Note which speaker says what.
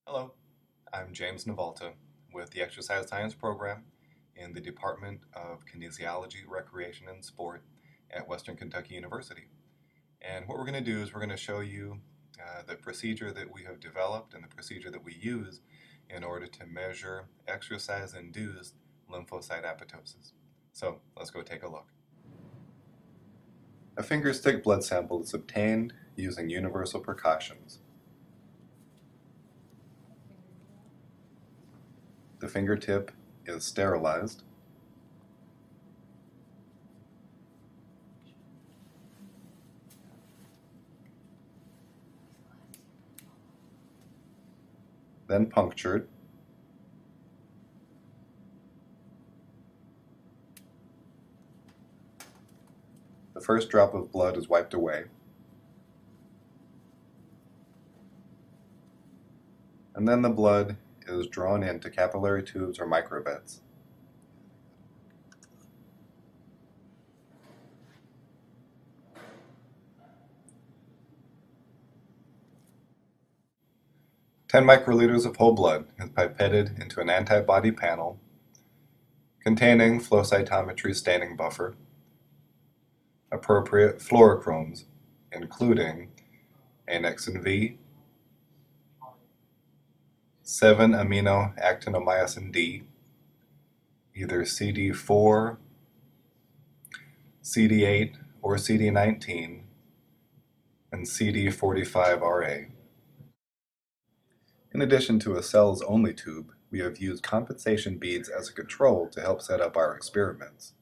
Speaker 1: Hello, I'm James Navalta with the Exercise Science program in the Department of Kinesiology, Recreation, and Sport at Western Kentucky University. And what we're going to do is we're going to show you the procedure that we have developed and the procedure that we use in order to measure exercise-induced lymphocyte apoptosis. So let's go take a look. A finger stick blood sample is obtained using universal precautions. The fingertip is sterilized. Then punctured. The first drop of blood is wiped away. And then the blood is drawn into capillary tubes or microvets. Ten microliters of whole blood is pipetted into an antibody panel containing flow cytometry staining buffer, appropriate fluorochromes, including annexin V, 7-aminoactinomycin D, either CD4, CD8, or CD19, and CD45RA. In addition to a cells-only tube, we have used compensation beads as a control to help set up our experiments.